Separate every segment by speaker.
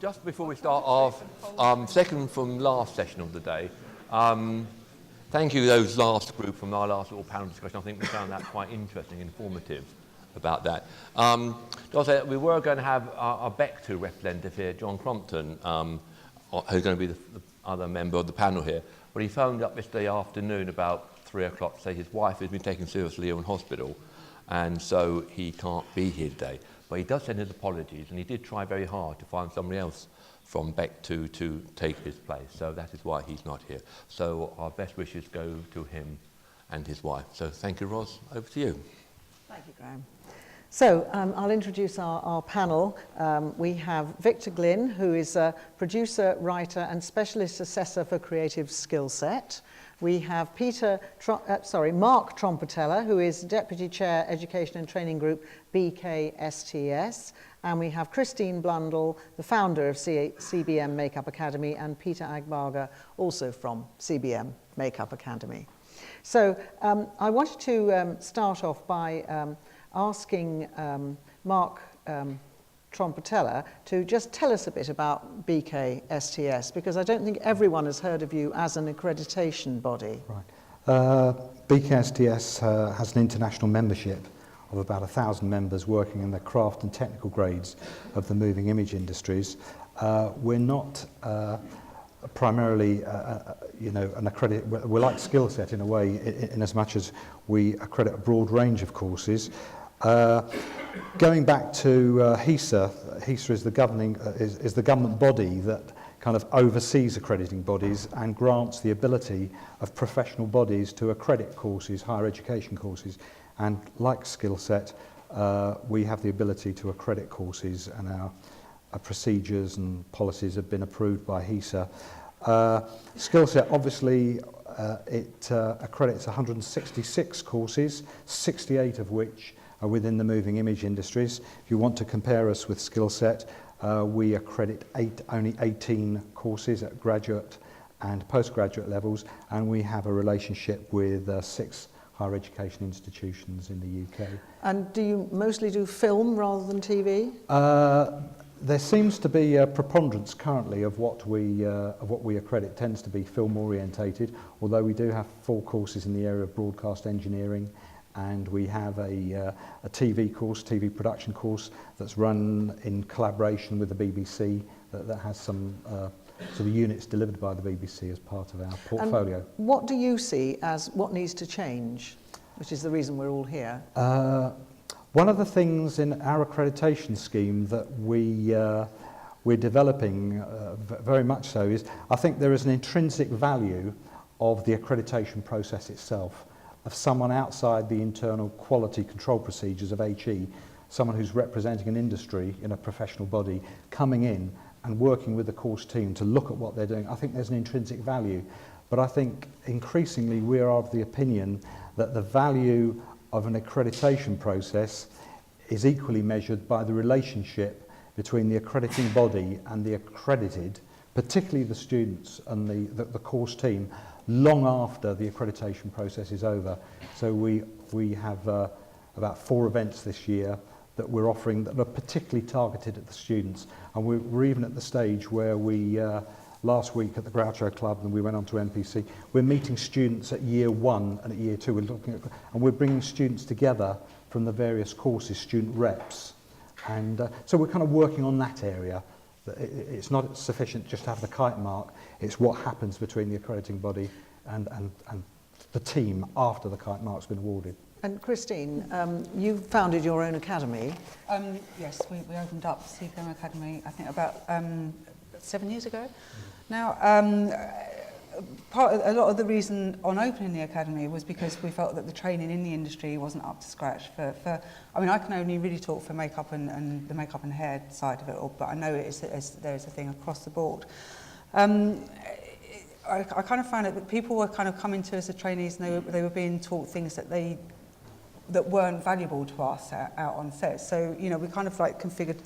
Speaker 1: Just before we start our second from last session of the day, thank you those last group from our last little panel discussion. I think we found that quite interesting, informative about that. We were going to have our Beck2 representative here, John Crompton, who's going to be the other member of the panel here, but he phoned up yesterday afternoon about 3 o'clock to say his wife has been taken seriously ill in hospital, and so he can't be here today. But he does send his apologies, and he did try very hard to find somebody else from Beck2 to take his place. So that is why he's not here. So our best wishes go to him and his wife. So thank you, Ros. Over to you.
Speaker 2: Thank you, Graham. So I'll introduce our panel. We have Victor Glynn, who is a producer, writer, and specialist assessor for creative skill set. We have Mark Trompetella, who is Deputy Chair, Education and Training Group, BKSTS. And we have Christine Blundell, the founder of CBM Makeup Academy, and Peter Agbarga, also from CBM Makeup Academy. So I wanted to start off by asking Mark Trompetella to just tell us a bit about BKSTS, because I don't think everyone has heard of you as an accreditation body.
Speaker 3: Right. BKSTS has an international membership of about 1,000 members working in the craft and technical grades of the moving image industries. We're not primarily, an accredit. We're like skill set in a way, in as much as we accredit a broad range of courses. Going back to HESA, HESA is the government body that kind of oversees accrediting bodies and grants the ability of professional bodies to accredit courses, higher education courses. And like skill set, we have the ability to accredit courses, and our procedures and policies have been approved by HESA. Skill set, obviously, it accredits 166 courses, 68 of which are within the moving image industries. If you want to compare us with skill set, we accredit only 18 courses at graduate and postgraduate levels, and we have a relationship with 6 higher education institutions in the UK. And
Speaker 2: do you mostly do film rather than TV?
Speaker 3: There seems to be a preponderance currently of what we accredit tends to be film orientated, although we do have 4 courses in the area of broadcast engineering, and we have a TV course, TV production course, that's run in collaboration with the BBC that has some sort of units delivered by the BBC as part of our portfolio.
Speaker 2: And what do you see as what needs to change, which is the reason we're all here?
Speaker 3: One of the things in our accreditation scheme that we're developing very much so is, I think there is an intrinsic value of the accreditation process itself, of someone outside the internal quality control procedures of HE, someone who's representing an industry in a professional body, coming in and working with the course team to look at what they're doing. I think there's an intrinsic value, but I think increasingly we are of the opinion that the value of an accreditation process is equally measured by the relationship between the accrediting body and the accredited, particularly the students and the course team, long after the accreditation process is over. So we have about 4 events this year that we're offering that are particularly targeted at the students, and we're even at the stage where we last week at the Groucho Club, and we went on to MPC, we're meeting students at year 1 and at year 2. We're looking at, and we're bringing students together from the various courses, student reps, and so we're kind of working on that area. It's not sufficient just to have the kite mark, it's what happens between the accrediting body and the team after the kite mark's been awarded.
Speaker 2: And Christine, you founded your own academy.
Speaker 4: Yes, we opened up CBM Academy, I think about 7 years ago. Now, a lot of the reason on opening the academy was because we felt that the training in the industry wasn't up to scratch. I mean, I can only really talk for makeup and the makeup and hair side of it all, but I know there's a thing across the board. I kind of found it that people were kind of coming to us as trainees, and they were being taught things that weren't valuable to us out on set. So, we kind of like configured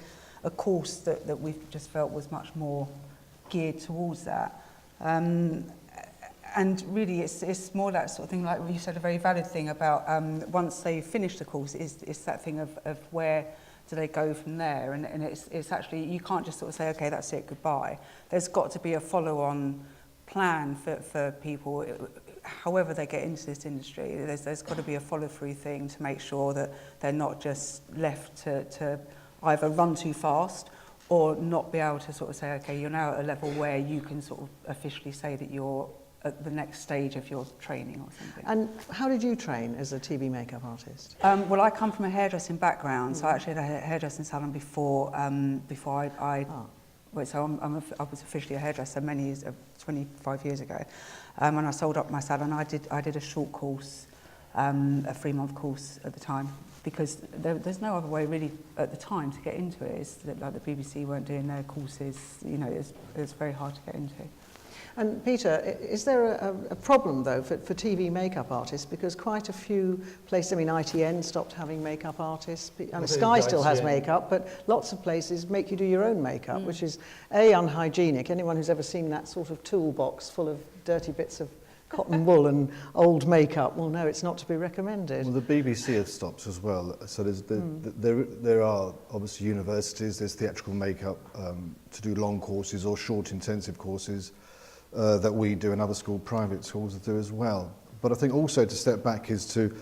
Speaker 4: a course that we just felt was much more geared towards that. And really, it's more that sort of thing, like you said, a very valid thing about once they finish the course, it's that thing of where do they go from there? And it's actually, you can't just sort of say, okay, that's it, goodbye. There's got to be a follow-on plan for people, however they get into this industry. There's got to be a follow-through thing to make sure that they're not just left to either run too fast or not be able to sort of say, okay, you're now at a level where you can sort of officially say that you're at the next stage of your training or something.
Speaker 2: And how did you train as a TV makeup artist?
Speaker 4: Well, I come from a hairdressing background, so I actually had a hairdressing salon before I well, so I was officially a hairdresser many years, 25 years ago. When I sold up my salon, I did a short course, a 3-month course at the time, because there's no other way really at the time to get into it. It's that, like, the BBC weren't doing their courses, you know, it's very hard to get into.
Speaker 2: And Peter, is there a problem though for TV makeup artists? Because quite a few places, I mean, ITN stopped having makeup artists. I mean, Sky still has makeup, but lots of places make you do your own makeup, which is unhygienic. Anyone who's ever seen that sort of toolbox full of dirty bits of cotton wool and old makeup will know it's not to be recommended.
Speaker 5: Well, the BBC has stopped as well. So there are obviously universities, there's theatrical makeup to do long courses or short intensive courses that we do, and other private schools do as well. But I think also to step back is to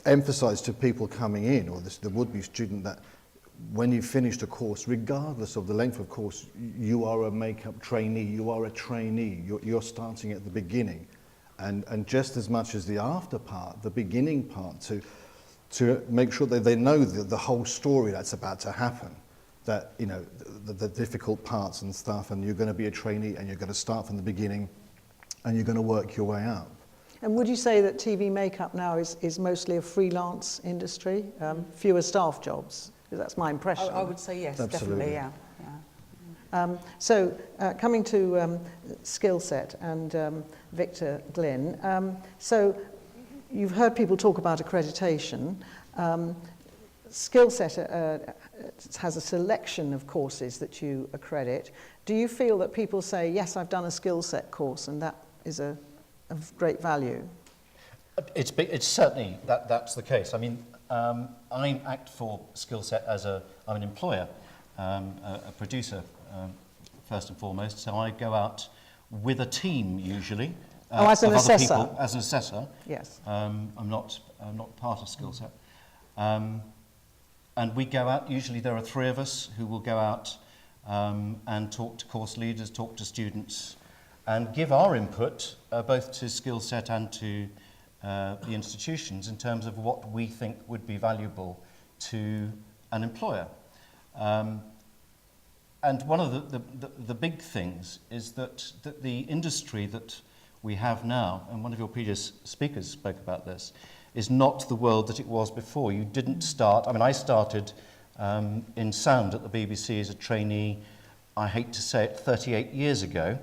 Speaker 5: emphasise to people coming in, or the would-be student, that when you've finished a course, regardless of the length of course, you are a makeup trainee, you are a trainee, you're starting at the beginning. And just as much as the after part, the beginning part, to make sure that they know the whole story that's about to happen. That, you know, the difficult parts and stuff, and you're going to be a trainee and you're going to start from the beginning and you're going to work your way up.
Speaker 2: And would you say that TV makeup now is mostly a freelance industry, fewer staff jobs? Because that's my impression.
Speaker 4: I would say yes,
Speaker 5: Absolutely.
Speaker 4: definitely, yeah.
Speaker 2: So coming to skill set and Victor Glynn, so you've heard people talk about accreditation. Skill set has a selection of courses that you accredit. Do you feel that people say, yes, I've done a skill set course and that is of great value?
Speaker 6: It's certainly that's the case. I mean, I act for skill set as I'm an employer, a producer first and foremost. So I go out with a team usually.
Speaker 2: As an assessor.
Speaker 6: People, as an assessor.
Speaker 2: Yes.
Speaker 6: I'm not part of skill set. And we go out, usually there are 3 of us who will go out and talk to course leaders, talk to students, and give our input both to skill set and to the institutions in terms of what we think would be valuable to an employer. And one of the big things is that the industry that we have now, and one of your previous speakers spoke about this, is not the world that it was before. You didn't start, I mean, I started in sound at the BBC as a trainee, I hate to say it, 38 years ago,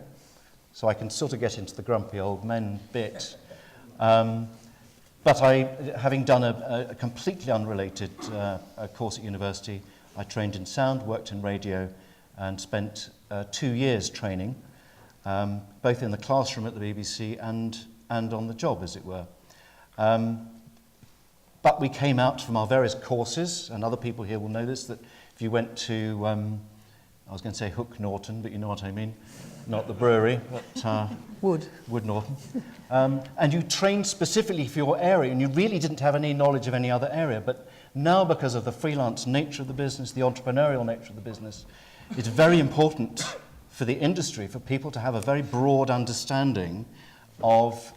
Speaker 6: so I can sort of get into the grumpy old men bit. But having done a completely unrelated course at university, I trained in sound, worked in radio, and spent 2 years training, both in the classroom at the BBC and on the job, as it were. But we came out from our various courses, and other people here will know this, that if you went to, I was going to say Hook Norton, but you know what I mean, not the brewery, but Wood Norton, and you trained specifically for your area, and you really didn't have any knowledge of any other area. But now, because of the freelance nature of the business, the entrepreneurial nature of the business, it's very important for the industry, for people to have a very broad understanding of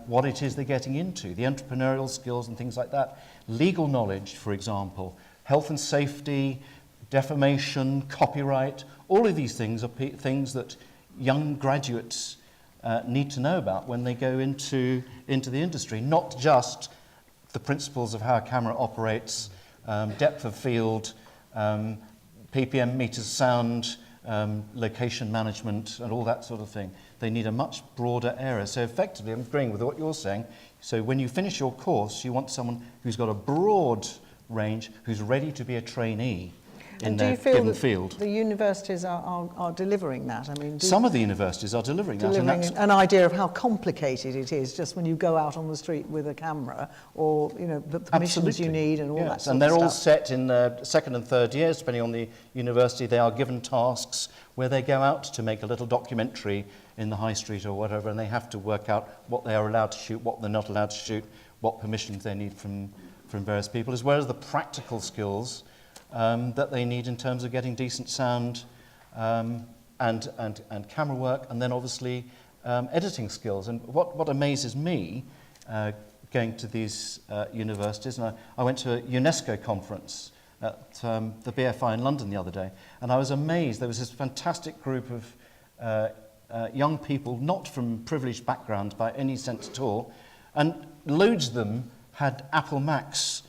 Speaker 6: what it is they're getting into, the entrepreneurial skills and things like that. Legal knowledge, for example, health and safety, defamation, copyright, all of these things are things that young graduates need to know about when they go into the industry, not just the principles of how a camera operates, depth of field, ppm meters sound, location management and all that sort of thing. They need a much broader area. So effectively, I'm agreeing with what you're saying. So when you finish your course, you want someone who's got a broad range, who's ready to be a trainee. in
Speaker 2: do
Speaker 6: their
Speaker 2: you feel
Speaker 6: given
Speaker 2: that
Speaker 6: field.
Speaker 2: the universities are delivering that? I mean,
Speaker 6: Some of the universities are delivering that, and
Speaker 2: delivering
Speaker 6: that's
Speaker 2: an idea of how complicated it is just when you go out on the street with a camera, or the permissions you need and all that sort
Speaker 6: and they're
Speaker 2: of
Speaker 6: all
Speaker 2: stuff.
Speaker 6: set in their second and third years, depending on the university. They are given tasks where they go out to make a little documentary in the high street or whatever, and they have to work out what they are allowed to shoot, what they're not allowed to shoot, what permissions they need from various people, as well as the practical skills that they need in terms of getting decent sound and camera work, and then obviously editing skills. And what amazes me going to these universities, and I went to a UNESCO conference at the BFI in London the other day, and I was amazed. There was this fantastic group of young people, not from privileged backgrounds by any sense at all, and loads of them had Apple Macs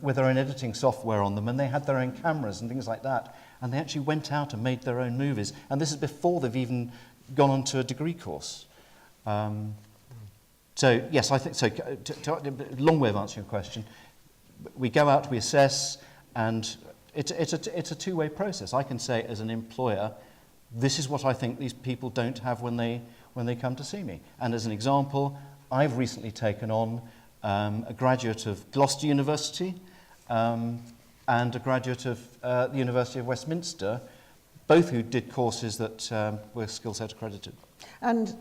Speaker 6: with their own editing software on them, and they had their own cameras and things like that, and they actually went out and made their own movies, and this is before they've even gone on to a degree course. So yes, I think so. Long way of answering your question. We go out, we assess, and it's a two-way process. I can say as an employer, this is what I think these people don't have when they come to see me. And as an example, I've recently taken on a graduate of Gloucester University and a graduate of the University of Westminster, both who did courses that were skill set accredited.
Speaker 2: And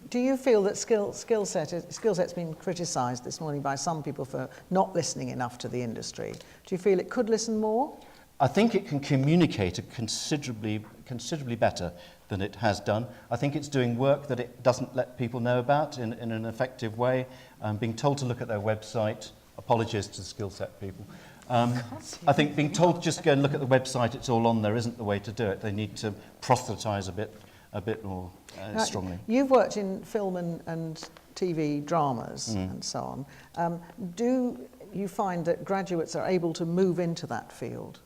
Speaker 2: do you feel that skill set's been criticised this morning by some people for not listening enough to the industry? Do you feel it could listen more?
Speaker 6: I think it can communicate considerably better than it has done. I think it's doing work that it doesn't let people know about in an effective way. Being told to look at their website, apologies to the skill set people. I think being told just go and look at the website, it's all on there, isn't the way to do it. They need to proselytise a bit more strongly.
Speaker 2: You've worked in film and TV dramas and so on. Do you find that graduates are able to move into that field?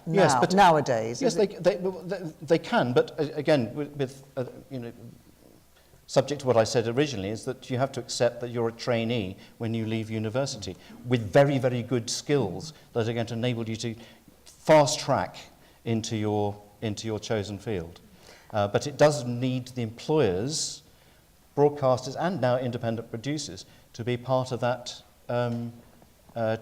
Speaker 6: Yes, but
Speaker 2: nowadays.
Speaker 6: Yes, they can, but again, with subject to what I said originally, is that you have to accept that you're a trainee when you leave university with very, very good skills that are going to enable you to fast track into your chosen field. But it does need the employers, broadcasters, and now independent producers to be part of that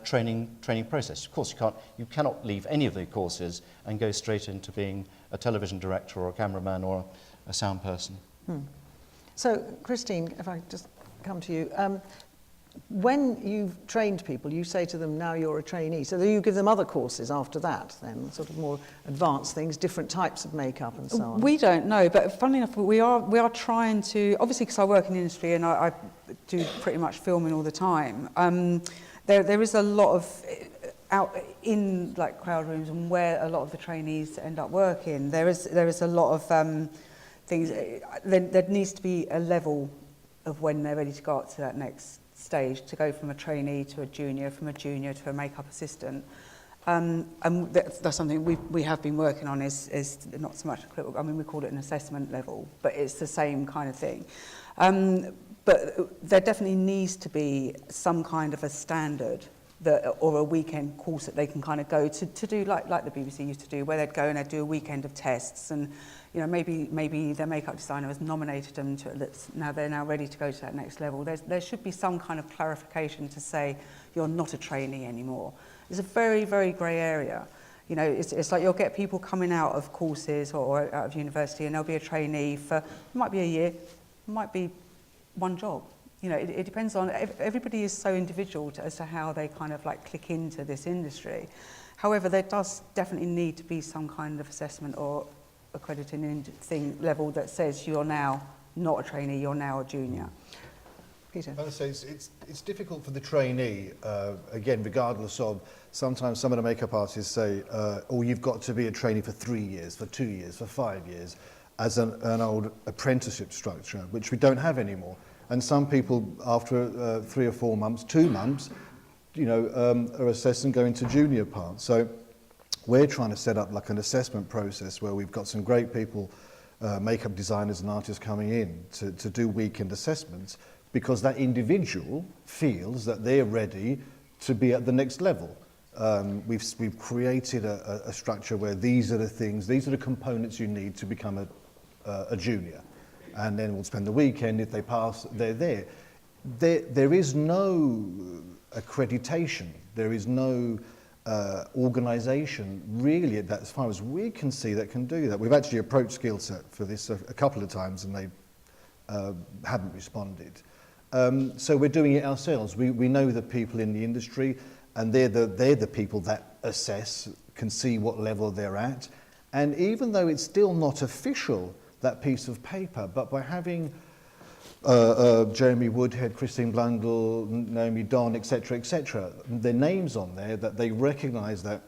Speaker 6: training process. Of course, you cannot leave any of the courses and go straight into being a television director or a cameraman or a sound person.
Speaker 2: So, Christine, if I just come to you, when you've trained people, you say to them, now you're a trainee. So do you give them other courses after that, then, sort of more advanced things, different types of makeup and so on?
Speaker 4: We don't know, but funnily enough, we are trying to, obviously because I work in the industry and I do pretty much filming all the time, there is a lot of, out in like crowd rooms and where a lot of the trainees end up working, there is a lot of things, there needs to be a level of when they're ready to go up to that next stage, to go from a trainee to a junior, from a junior to a makeup assistant. And that's something we have been working on, is not so much, I mean, we call it an assessment level, but it's the same kind of thing. But there definitely needs to be some kind of a standard or a weekend course that they can kind of go to do like the BBC used to do, where they'd go and they'd do a weekend of tests, and maybe their makeup designer has nominated them to, they're now ready to go to that next level. There should be some kind of clarification to say you're not a trainee anymore. It's a very, very grey area. You know, it's like you'll get people coming out of courses or out of university, and they'll be a trainee for, it might be a year, it might be one job. You know, it depends on, everybody is so individual as to how they kind of like click into this industry. However, there does definitely need to be some kind of assessment or accrediting thing level that says you're now not a trainee, you're now a junior.
Speaker 2: Peter?
Speaker 5: I would say it's difficult for the trainee, again, regardless of, sometimes some of the makeup artists say, oh, you've got to be a trainee for 3 years, for 2 years, for 5 years, as an old apprenticeship structure, which we don't have anymore. And some people, after 3 or 4 months, 2 months, are assessed and go into junior parts. So we're trying to set up like an assessment process where we've got some great people, makeup designers and artists coming in to do weekend assessments, because that individual feels that they're ready to be at the next level. We've created a structure where these are the things, these are the components you need to become a junior. And then we'll spend the weekend, if they pass, they're there. There is no accreditation, there is no organisation really that, as far as we can see, that can do that. We've actually approached Skillset for this a couple of times and they haven't responded. So we're doing it ourselves. We know the people in the industry, and they're the people that assess, can see what level they're at. And even though it's still not official, that piece of paper, but by having Jeremy Woodhead, Christine Blundell, Naomi Don, etc., their names on there, that they recognise that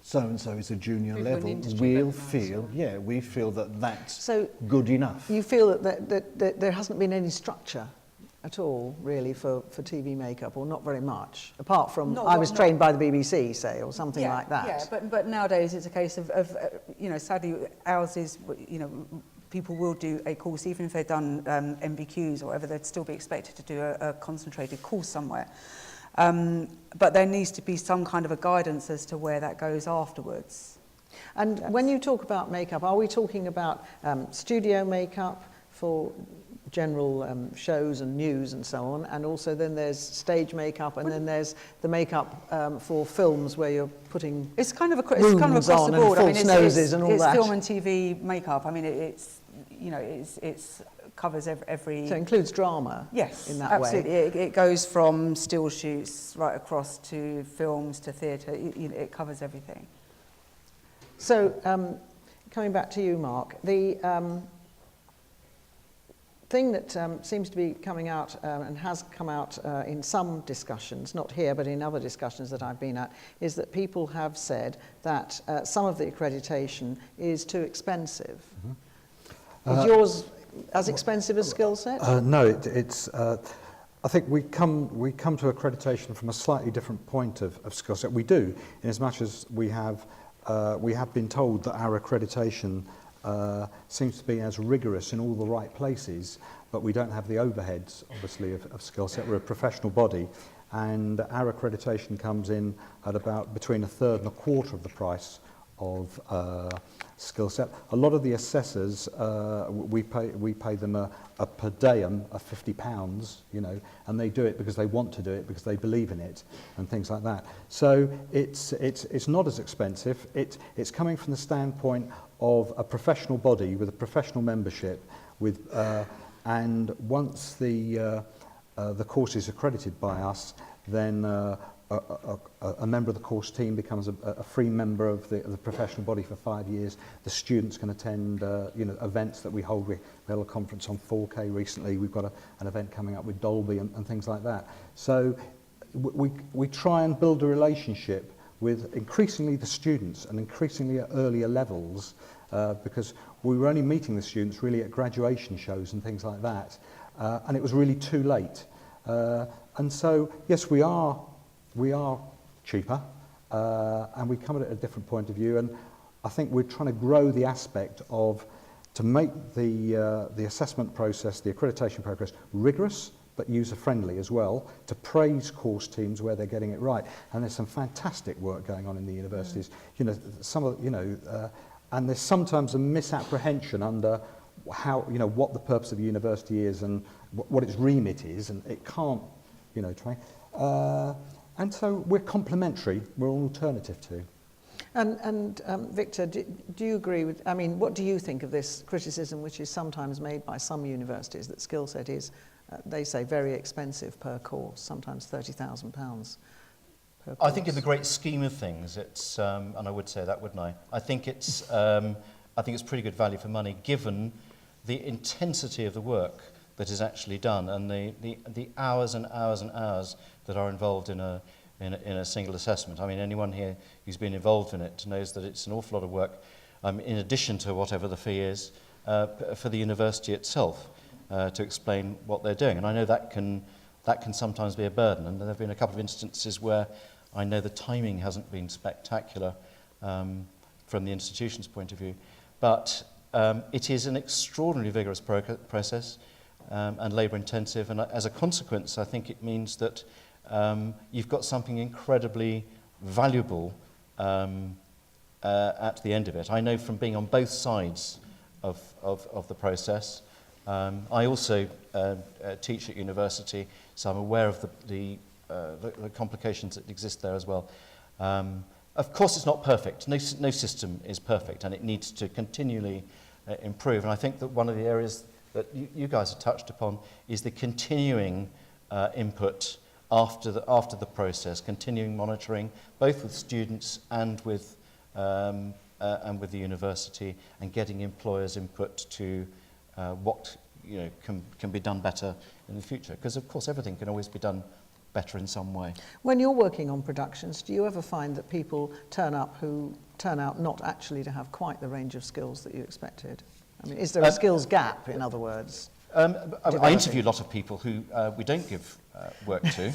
Speaker 5: so-and-so is a junior level, we feel that that's
Speaker 2: so
Speaker 5: good enough.
Speaker 2: You feel that there hasn't been any structure at all, really, for TV makeup, or not very much, apart from I was trained by the BBC, say, or something like that.
Speaker 4: Yeah, but nowadays it's a case of you know, sadly, ours is, you know, people will do a course, even if they've done MBQs or whatever, they'd still be expected to do a concentrated course somewhere. But there needs to be some kind of a guidance as to where that goes afterwards.
Speaker 2: And when you talk about makeup, are we talking about studio makeup for general shows and news and so on, and also then there's stage makeup, and then there's the makeup for films where you're putting
Speaker 4: it's kind of across the board. I mean,
Speaker 2: noses and all
Speaker 4: it's
Speaker 2: that.
Speaker 4: Film and TV makeup. I mean, it's you know, it's covers every.
Speaker 2: So it includes drama.
Speaker 4: Yes,
Speaker 2: in that
Speaker 4: absolutely.
Speaker 2: way.
Speaker 4: It goes from still shoots right across to films to theatre. It covers everything.
Speaker 2: So coming back to you, Mark, the thing that seems to be coming out and has come out in some discussions, not here but in other discussions that I've been at, is that people have said that some of the accreditation is too expensive. Is yours as expensive as Skillset?
Speaker 3: No, it's. I think we come to accreditation from a slightly different point of Skillset. We do, in as much as we have been told that our accreditation seems to be as rigorous in all the right places, but we don't have the overheads, obviously, of Skillset. We're a professional body, and our accreditation comes in at about between a third and a quarter of the price of Skillset. A lot of the assessors, we pay them a per diem of £50, you know, and they do it because they want to do it, because they believe in it, and things like that. So it's not as expensive. It's coming from the standpoint of a professional body with a professional membership, with and once the course is accredited by us, then a member of the course team becomes a free member of the professional body for 5 years. The students can attend you know, events that we hold. We held a conference on 4K recently. We've got an event coming up with Dolby and things like that. So we try and build a relationship with increasingly the students and increasingly at earlier levels, because we were only meeting the students really at graduation shows and things like that, and it was really too late. And so, yes, we are cheaper, and we come at it at a different point of view, and I think we're trying to grow the aspect of, to make the assessment process, the accreditation process, rigorous but user-friendly as well, to praise course teams where they're getting it right. And there's some fantastic work going on in the universities. You know, some of, you know, and there's sometimes a misapprehension under how, you know, what the purpose of the university is and what its remit is, and it can't, you know, try. And so we're complementary, we're an alternative to.
Speaker 2: And Victor, do you agree with, I mean, what do you think of this criticism which is sometimes made by some universities that Skillset is, they say, very expensive per course, sometimes £30,000 per course?
Speaker 6: I think in the great scheme of things, it's, and I would say that, wouldn't I? I think it's pretty good value for money, given the intensity of the work that is actually done, and the hours and hours and hours that are involved in a single assessment. I mean, anyone here who's been involved in it knows that it's an awful lot of work, in addition to whatever the fee is, for the university itself, to explain what they're doing. And I know that can sometimes be a burden, and there have been a couple of instances where I know the timing hasn't been spectacular from the institution's point of view. But it is an extraordinarily vigorous process, and labour intensive, and as a consequence I think it means that you've got something incredibly valuable at the end of it. I know from being on both sides of the process. I also teach at university, so I'm aware of the complications that exist there as well. Of course, it's not perfect. No system is perfect, and it needs to continually improve. And I think that one of the areas that you guys have touched upon is the continuing input after the process, continuing monitoring, both with students and with the university, and getting employers' input to what can be done better in the future. Because of course, everything can always be done better in some way.
Speaker 2: When you're working on productions, do you ever find that people turn up who turn out not actually to have quite the range of skills that you expected? I mean, is there a skills gap, in other words?
Speaker 6: I interview a lot of people who we don't give work to.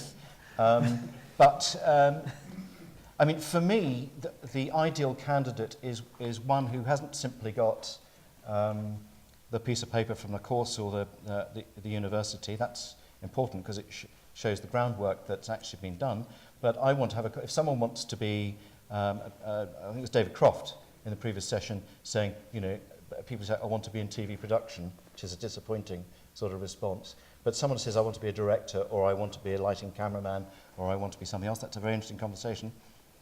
Speaker 6: I mean, for me, the ideal candidate is one who hasn't simply got the piece of paper from the course or the university. That's important because it shows the groundwork that's actually been done. But I want to have if someone wants to be, I think it was David Croft in the previous session saying, people say, I want to be in TV production, which is a disappointing sort of response. But someone says, I want to be a director, or I want to be a lighting cameraman, or I want to be something else. That's a very interesting conversation.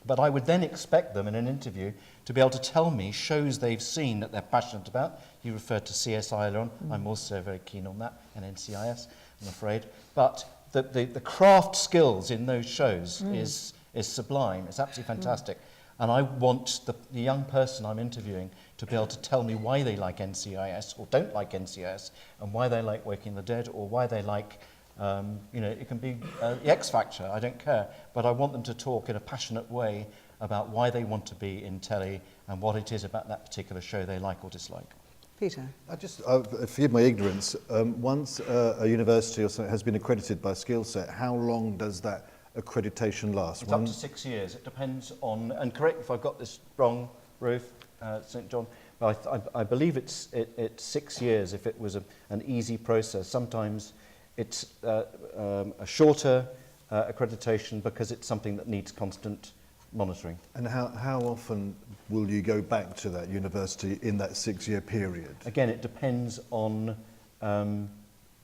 Speaker 6: But I would then expect them in an interview to be able to tell me shows they've seen that they're passionate about. You referred to CSI earlier on. I'm also very keen on that, and NCIS, I'm afraid. But the craft skills in those shows is sublime. It's absolutely fantastic. And I want the young person I'm interviewing to be able to tell me why they like NCIS or don't like NCIS, and why they like Waking the Dead, or why they like, it can be the X Factor, I don't care. But I want them to talk in a passionate way about why they want to be in telly and what it is about that particular show they like or dislike.
Speaker 2: Peter?
Speaker 5: Forgive my ignorance, once a university or something has been accredited by Skillset, how long does that accreditation last?
Speaker 6: It's up to 6 years. It depends on, and correct me if I've got this wrong, Ruth, St John, but I believe it's 6 years if it was an easy process. Sometimes it's a shorter accreditation because it's something that needs constant monitoring.
Speaker 5: And how often will you go back to that university in that 6-year period?
Speaker 6: Again, it depends on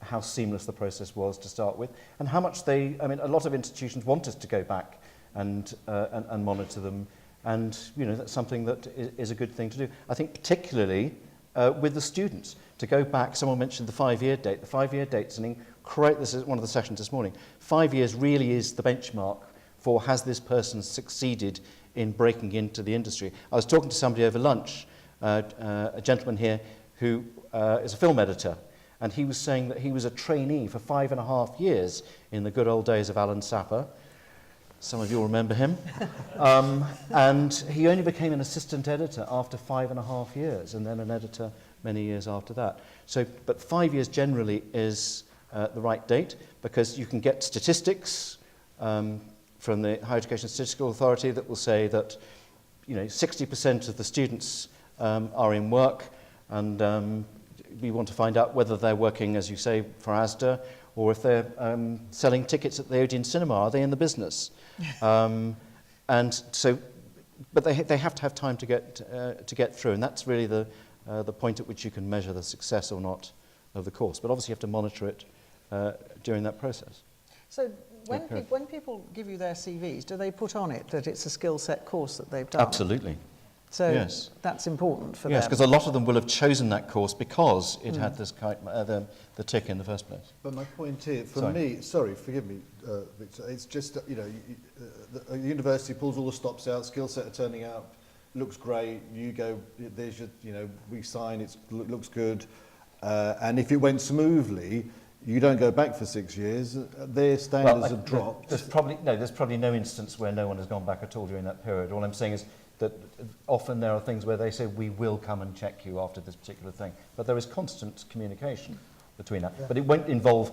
Speaker 6: how seamless the process was to start with, and how much a lot of institutions want us to go back and monitor them, and that's something that is a good thing to do. I think particularly with the students, to go back, someone mentioned the 5-year date. The 5-year date's this is one of the sessions this morning. 5 years really is the benchmark for has this person succeeded in breaking into the industry. I was talking to somebody over lunch, a gentleman here who is a film editor, and he was saying that he was a trainee for 5.5 years in the good old days of Alan Sapper. Some of you will remember him. And he only became an assistant editor after 5.5 years, and then an editor many years after that. But 5 years generally is the right date, because you can get statistics from the Higher Education Statistical Authority that will say that 60% of the students are in work, and we want to find out whether they're working, as you say, for ASDA, or if they're selling tickets at the Odeon Cinema. Are they in the business? But they have to have time to get through, and that's really the point at which you can measure the success or not of the course. But obviously you have to monitor it during that process.
Speaker 2: So when people give you their CVs, do they put on it that it's a skill set course that they've done?
Speaker 6: Absolutely.
Speaker 2: So
Speaker 6: yes.
Speaker 2: That's important for them.
Speaker 6: Yes, because a lot of them will have chosen that course because it had this the tick in the first place.
Speaker 5: But my point here, forgive me, Victor, it's just that, the university pulls all the stops out, skill set are turning out, looks great, you go, there's your, we sign, it looks good, and if it went smoothly, you don't go back for 6 years, their standards have dropped.
Speaker 6: There's probably no instance where no one has gone back at all during that period. All I'm saying is that often there are things where they say, we will come and check you after this particular thing. But there is constant communication between that. Yeah. But it won't involve,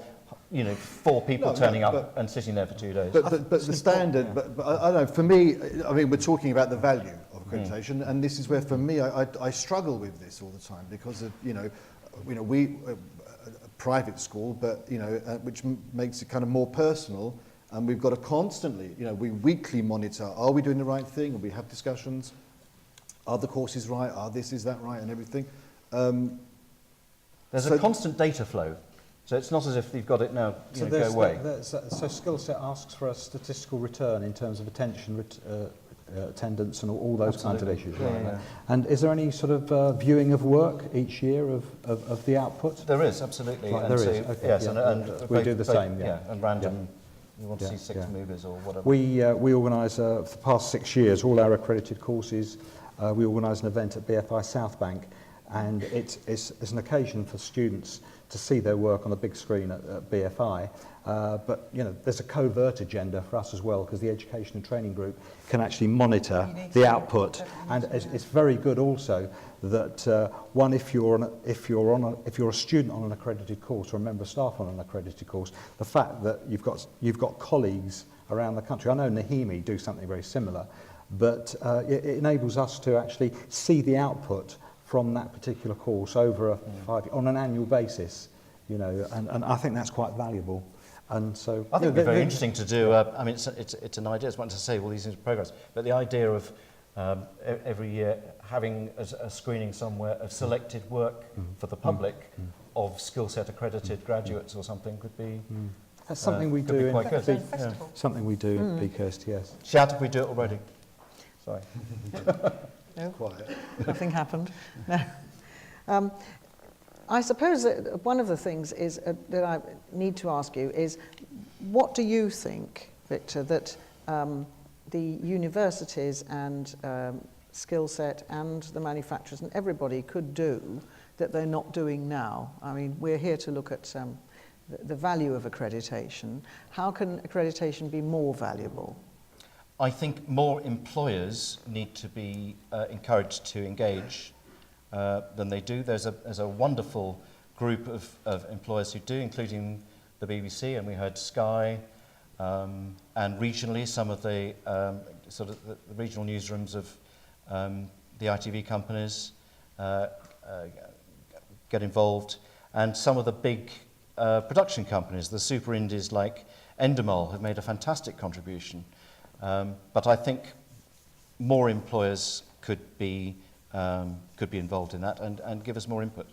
Speaker 6: 4 people turning up and sitting there for 2 days.
Speaker 5: But the standard, but I don't know, for me, we're talking about the value of accreditation, and this is where, for me, I struggle with this all the time, because of, we, a private school, but, which makes it kind of more personal. And we've got to constantly, we weekly monitor, are we doing the right thing? And we have discussions. Are the courses right? Is that right? And everything.
Speaker 6: There's a constant data flow. So it's not as if you've got it now, go away.
Speaker 3: So Skillset asks for a statistical return in terms of attendance and all those kinds of issues.
Speaker 6: Yeah,
Speaker 3: right?
Speaker 6: yeah.
Speaker 3: And is there any sort of viewing of work each year of the output?
Speaker 6: There is, absolutely.
Speaker 3: Right,
Speaker 6: And
Speaker 3: there
Speaker 6: so,
Speaker 3: is, okay,
Speaker 6: yes,
Speaker 3: yeah.
Speaker 6: and
Speaker 3: We do the same, yeah.
Speaker 6: And random, you want to
Speaker 3: Yeah,
Speaker 6: see 6
Speaker 3: yeah.
Speaker 6: movers or whatever.
Speaker 3: We organise, for the past 6 years, all our accredited courses, we organise an event at BFI South Bank, and it's an occasion for students to see their work on the big screen at BFI. But there's a covert agenda for us as well, because the Education and Training Group can actually monitor the output, and it's very good also that one, if you're a student on an accredited course or a member of staff on an accredited course, the fact that you've got colleagues around the country. I know Nahimi do something very similar, but it enables us to actually see the output from that particular course over a 5 on an annual basis, and I think that's quite valuable. And so
Speaker 6: I think it'd be very interesting to do. I mean, it's an idea. It's one to say all these things in progress, but the idea of every year having a screening somewhere of selected work for the public of skill set accredited graduates or something could be.
Speaker 3: That's something we do.
Speaker 6: Quite good.
Speaker 3: Something we do at Beakhurst, yes.
Speaker 6: Shout if we do it already. Sorry.
Speaker 2: No,
Speaker 5: Quiet.
Speaker 2: nothing happened. No. I suppose that one of the things is that I need to ask you is, what do you think, Victor, that the universities and Skillset and the manufacturers and everybody could do that they're not doing now? I mean, we're here to look at the value of accreditation. How can accreditation be more valuable?
Speaker 6: I think more employers need to be encouraged to engage than they do. There's a wonderful group of employers who do, including the BBC, and we heard Sky, and regionally some of the sort of the regional newsrooms of the ITV companies get involved, and some of the big production companies, the super indies like Endemol, have made a fantastic contribution. But I think more employers could be involved in that and give us more input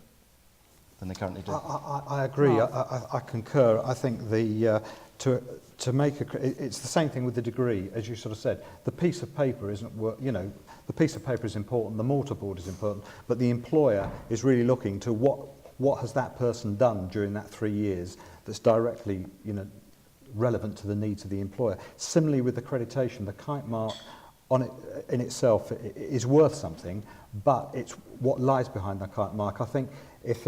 Speaker 6: than they currently do.
Speaker 3: I agree. I concur. I think to make it's the same thing with the degree, as you sort of said. The piece of paper isn't the piece of paper is important. The mortarboard is important, but the employer is really looking to what has that person done during that 3 years that's directly relevant to the needs of the employer. Similarly with accreditation, the kite mark on it in itself is worth something, but it's what lies behind the kite mark. I think if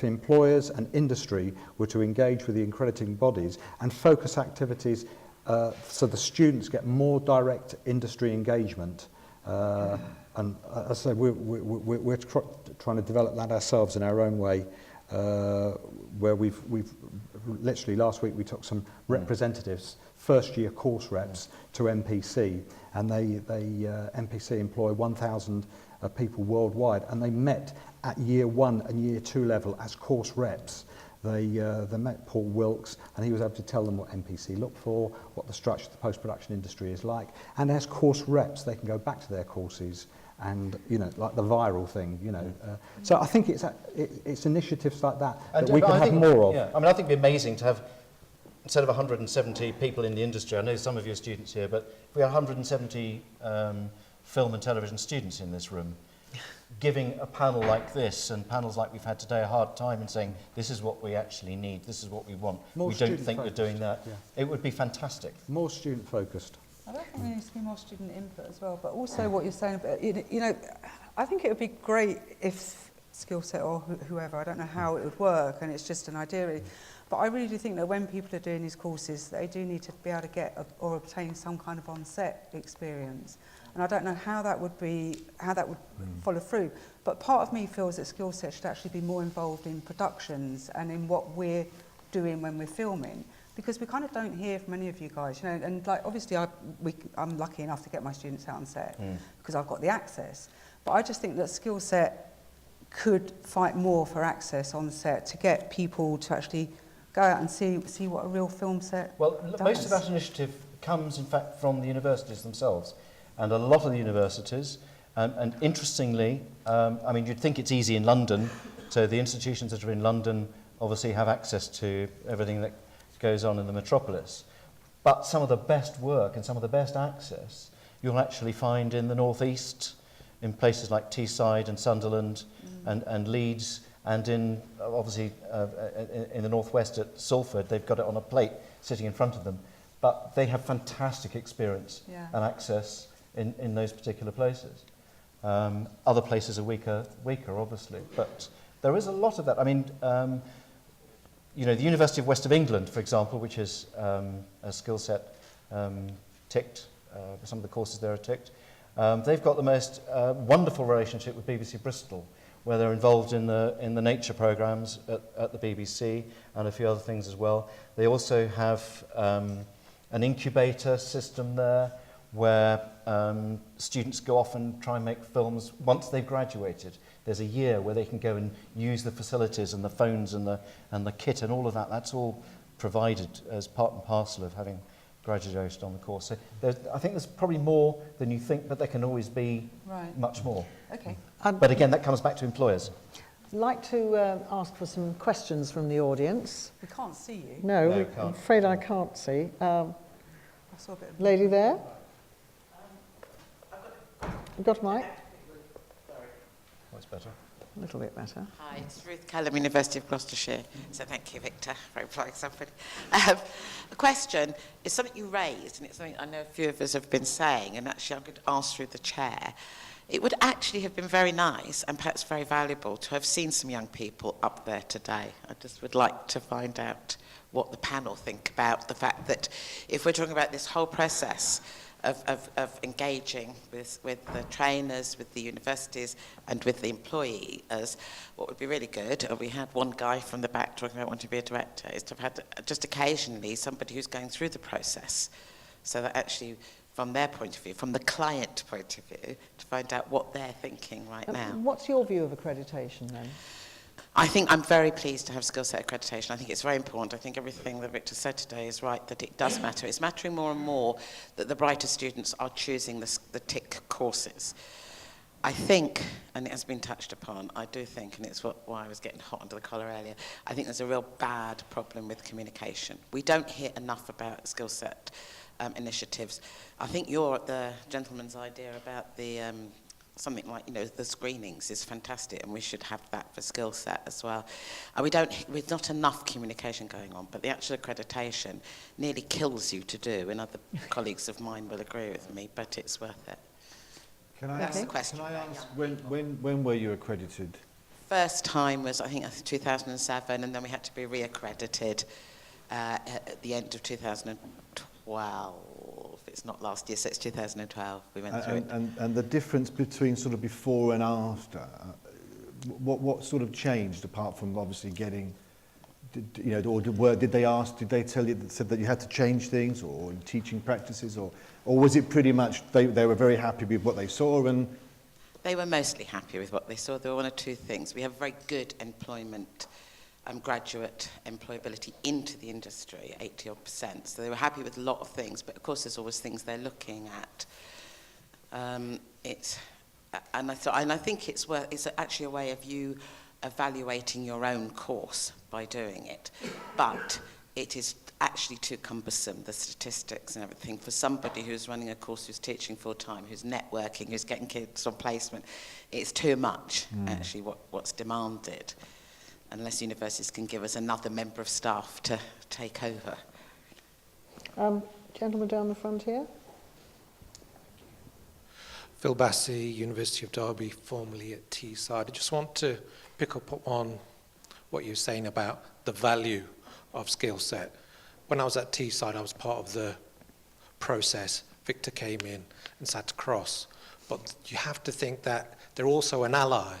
Speaker 3: employers and industry were to engage with the accrediting bodies and focus activities so the students get more direct industry engagement, and as I say, we're trying to develop that ourselves in our own way, where we've literally last week we took some representatives, first year course reps, to MPC, and they MPC employ 1,000 people worldwide, and they met at year 1 and year 2 level as course reps. They met Paul Wilkes, and he was able to tell them what MPC look for, what the structure of the post-production industry is like, and as course reps they can go back to their courses and like the viral thing, so I think it's initiatives like that we can have more of.
Speaker 6: Yeah, I mean, I think it'd be amazing to have, instead of 170 people in the industry, I know some of you are students here, but if we had 170 film and television students in this room, giving a panel like this and panels like we've had today a hard time in saying this is what we actually need, this is what we want,
Speaker 3: More
Speaker 6: we don't think
Speaker 3: student-focused,
Speaker 6: we're doing that,
Speaker 3: yeah.
Speaker 6: It would be fantastic.
Speaker 3: More student focused.
Speaker 4: I don't think there needs to be more student input as well, but also what you're saying about, I think it would be great if Skillset or whoever, I don't know how it would work, and it's just an idea really, but I really do think that when people are doing these courses, they do need to be able to get or obtain some kind of on-set experience. And I don't know how that would follow through. But part of me feels that Skillset should actually be more involved in productions and in what we're doing when we're filming. Because we kind of don't hear from any of you guys, and like obviously I'm lucky enough to get my students out on set because I've got the access. But I just think that Skillset could fight more for access on set to get people to actually go out and see what a real film set
Speaker 6: Well,
Speaker 4: does.
Speaker 6: most of that initiative comes, in fact, from the universities themselves. And a lot of the universities, and interestingly, I mean, you'd think it's easy in London, so the institutions that are in London obviously have access to everything that goes on in the metropolis. But some of the best work and some of the best access you'll actually find in the northeast, in places like Teesside and Sunderland and Leeds, and in obviously in the northwest at Salford. They've got it on a plate sitting in front of them. But they have fantastic experience and access in those particular places. Other places are weaker, obviously. But there is a lot of that. I mean, you know, the University of West of England, for example, which is a skill set ticked, some of the courses there are ticked, they've got the most wonderful relationship with BBC Bristol, where they're involved in the nature programmes at the BBC and a few other things as well. They also have an incubator system there where students go off and try and make films once they've graduated. There's a year where they can go and use the facilities and the phones and the kit and all of that. That's all provided as part and parcel of having graduated on the course. So I think there's probably more than you think, but there can always be much more.
Speaker 4: Okay.
Speaker 6: But again, that comes back to employers.
Speaker 2: I'd like to ask for some questions from the audience.
Speaker 4: We can't see you.
Speaker 2: No,
Speaker 6: No,
Speaker 2: I'm
Speaker 6: can't.
Speaker 2: afraid I can't see.
Speaker 4: I saw a bit of...
Speaker 2: Lady there? You got a mic?
Speaker 6: That's better.
Speaker 2: A little bit better.
Speaker 7: Hi, it's Ruth Callum, University of Gloucestershire. So thank you, Victor, for employing somebody. The question is something you raised, and it's something I know a few of us have been saying, and actually I'm going to ask through the chair. It would actually have been very nice and perhaps very valuable to have seen some young people up there today. I just would like to find out what the panel think about the fact that if we're talking about this whole process of engaging with the trainers, with the universities and with the employees, what would be really good, we had one guy from the back talking about wanting to be a director, is to have had just occasionally somebody who's going through the process, so that actually from their point of view, from the client point of view, to find out what they're thinking right now.
Speaker 2: What's your view of accreditation then?
Speaker 7: I think I'm very pleased to have skill set accreditation. I think it's very important. I think everything that Victor said today is right, that it does matter. It's mattering more and more that the brighter students are choosing the TIC courses. I think, and it has been touched upon, I do think, and it's why I was getting hot under the collar earlier, I think there's a real bad problem with communication. We don't hear enough about skill set initiatives. I think the gentleman's idea about the something like, the screenings is fantastic, and we should have that for skill set as well. There's not enough communication going on, but the actual accreditation nearly kills you to do, and other colleagues of mine will agree with me, but it's worth it. That's the question.
Speaker 5: Can I ask, when were you accredited?
Speaker 7: First time was, I think, 2007, and then we had to be re-accredited at the end of 2012. It's not last year, so it's 2012 we went through it.
Speaker 5: And the difference between sort of before and after, what sort of changed apart from obviously getting, did they tell you, said that you had to change things, or in teaching practices, or was it pretty much they were very happy with what they saw? And
Speaker 7: they were mostly happy with what they saw. There were one or two things. We have very good employment, graduate employability into the industry, 80-odd%. So they were happy with a lot of things, but of course there's always things they're looking at. And I think it's actually a way of you evaluating your own course by doing it. But it is actually too cumbersome, the statistics and everything, for somebody who's running a course, who's teaching full-time, who's networking, who's getting kids on placement. It's too much, actually, what's demanded, unless universities can give us another member of staff to take over.
Speaker 2: Gentleman down the front here.
Speaker 8: Phil Bassey, University of Derby, formerly at Teesside. I just want to pick up on what you're saying about the value of skill set. When I was at Teesside, I was part of the process. Victor came in and sat across. But you have to think that they're also an ally,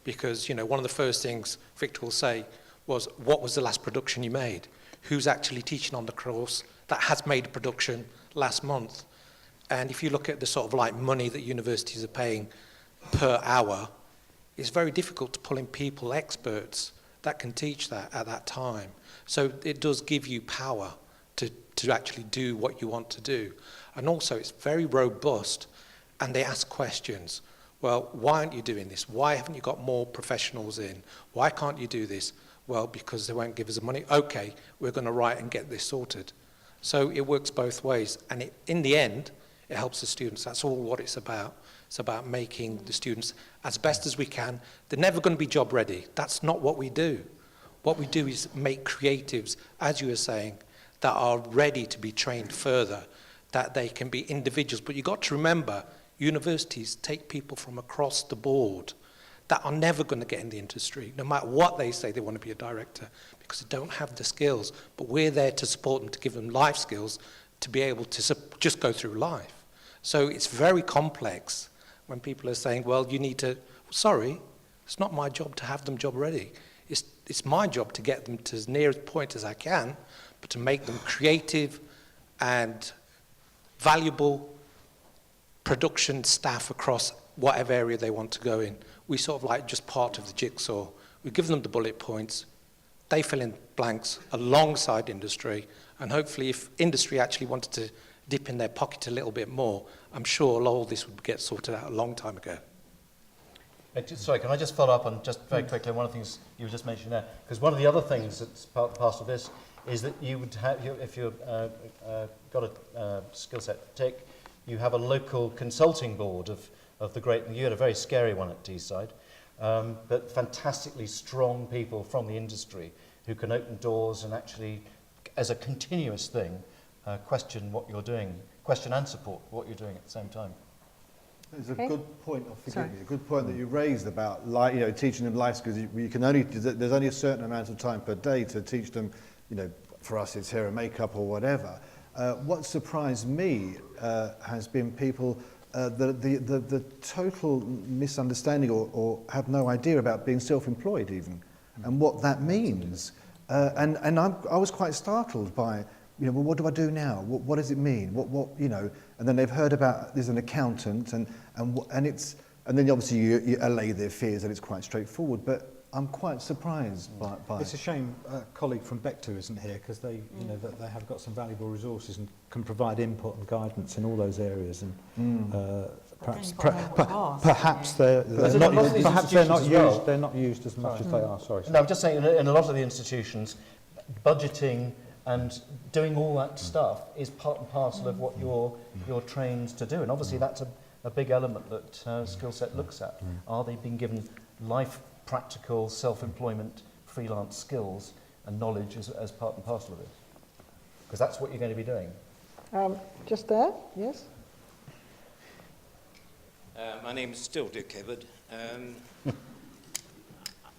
Speaker 8: because, one of the first things Victor will say was, what was the last production you made? Who's actually teaching on the course that has made a production last month? And if you look at the sort of like money that universities are paying per hour, it's very difficult to pull in people, experts, that can teach that at that time. So it does give you power to actually do what you want to do. And also it's very robust, and they ask questions. Well, why aren't you doing this? Why haven't you got more professionals in? Why can't you do this? Well, because they won't give us the money. Okay, we're going to write and get this sorted. So it works both ways. And in the end, it helps the students. That's all what it's about. It's about making the students as best as we can. They're never going to be job ready. That's not what we do. What we do is make creatives, as you were saying, that are ready to be trained further, that they can be individuals. But you've got to remember, universities take people from across the board that are never going to get in the industry, no matter what they say they want to be a director, because they don't have the skills. But we're there to support them, to give them life skills, to be able to just go through life. So it's very complex when people are saying, well, you need to, sorry, it's not my job to have them job ready. It's my job to get them to as near a point as I can, but to make them creative and valuable production staff across whatever area they want to go in. We sort of like just part of the jigsaw. We give them the bullet points, they fill in blanks alongside industry, and hopefully if industry actually wanted to dip in their pocket a little bit more, I'm sure all this would get sorted out a long time ago.
Speaker 6: Sorry, can I just follow up on just very quickly one of the things you were just mentioning there? Because one of the other things that's part of this is that you would have, if you've got a skill set to take, you have a local consulting board of the great, you had a very scary one at Teesside, but fantastically strong people from the industry who can open doors and actually, as a continuous thing, question what you're doing, question and support what you're doing at the same time.
Speaker 5: It's a good point. Forgive me. A good point that you raised about, teaching them life skills. You can only, there's only a certain amount of time per day to teach them. For us, it's hair and makeup or whatever. What surprised me has been people the total misunderstanding or have no idea about being self-employed even, and what that means. And I was quite startled by, well, what do I do now? What does it mean? And then they've heard about there's an accountant, and then obviously you allay their fears that it's quite straightforward. But I'm quite surprised by
Speaker 3: It's a shame a colleague from Bector isn't here, because they, that they have got some valuable resources and can provide input and guidance in all those areas. And perhaps they're not used as much as they are. Sorry.
Speaker 6: No, I'm just saying in a lot of the institutions, budgeting and doing all that stuff is part and parcel of what you're trained to do. And obviously that's a big element that skill set looks at. Are they being given life practical, self-employment, freelance skills and knowledge as part and parcel of it? Because that's what you're going to be doing.
Speaker 2: Just there, yes?
Speaker 9: My name is still Dick Hibbard.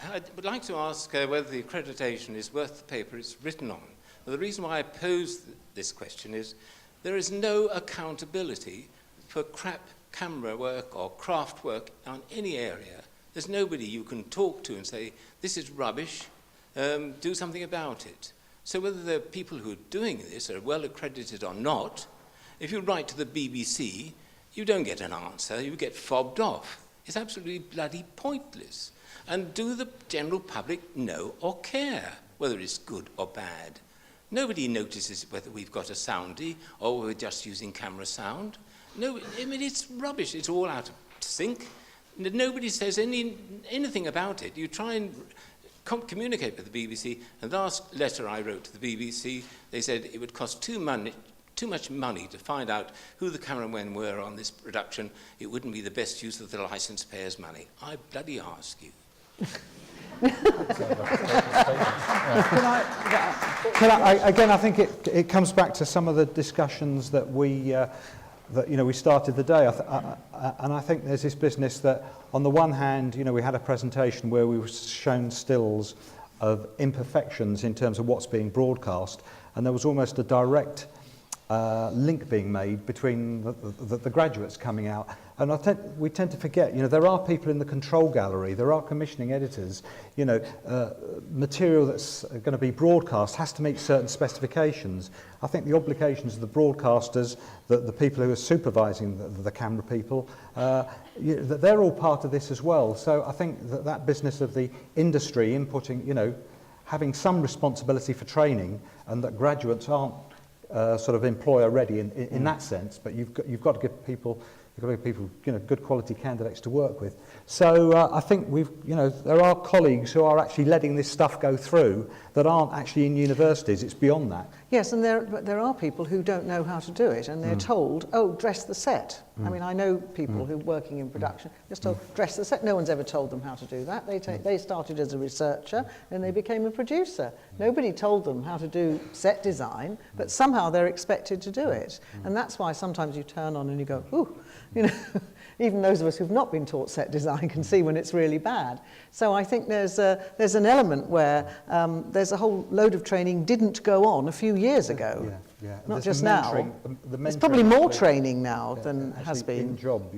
Speaker 9: I would like to ask whether the accreditation is worth the paper it's written on. Well, the reason why I pose this question is there is no accountability for crap camera work or craft work on any area. There's nobody you can talk to and say, this is rubbish, do something about it. So whether the people who are doing this are well accredited or not, if you write to the BBC, you don't get an answer, you get fobbed off. It's absolutely bloody pointless. And do the general public know or care whether it's good or bad? Nobody notices whether we've got a soundy or we're just using camera sound. No, I mean, it's rubbish. It's all out of sync. Nobody says anything about it. You try and communicate with the BBC. And the last letter I wrote to the BBC, they said it would cost too much money to find out who the cameramen were on this production. It wouldn't be the best use of the licence payers' money. I bloody ask you.
Speaker 3: Again, I think it comes back to some of the discussions that we started the day, and I think there's this business that, on the one hand, we had a presentation where we were shown stills of imperfections in terms of what's being broadcast, and there was almost a direct link being made between the graduates coming out And we tend to forget, there are people in the control gallery, there are commissioning editors, material that's going to be broadcast has to meet certain specifications. I think the obligations of the broadcasters, the people who are supervising the camera people, they're all part of this as well. So I think that business of the industry inputting, having some responsibility for training, and that graduates aren't sort of employer ready in that sense, but you've got to give people good quality candidates to work with. So I think there are colleagues who are actually letting this stuff go through that aren't actually in universities. It's beyond that.
Speaker 2: Yes, and there are people who don't know how to do it, and they're told, oh, dress the set. I mean, I know people who are working in production, just told, dress the set. No one's ever told them how to do that. They started as a researcher, and they became a producer. Nobody told them how to do set design, but somehow they're expected to do it. And that's why sometimes you turn on and you go, ooh, even those of us who've not been taught set design can see when it's really bad. So I think there's an element where there's a whole load of training didn't go on a few years ago, not
Speaker 3: there's
Speaker 2: just
Speaker 3: the
Speaker 2: now. There's probably more training now than has been.
Speaker 3: In job,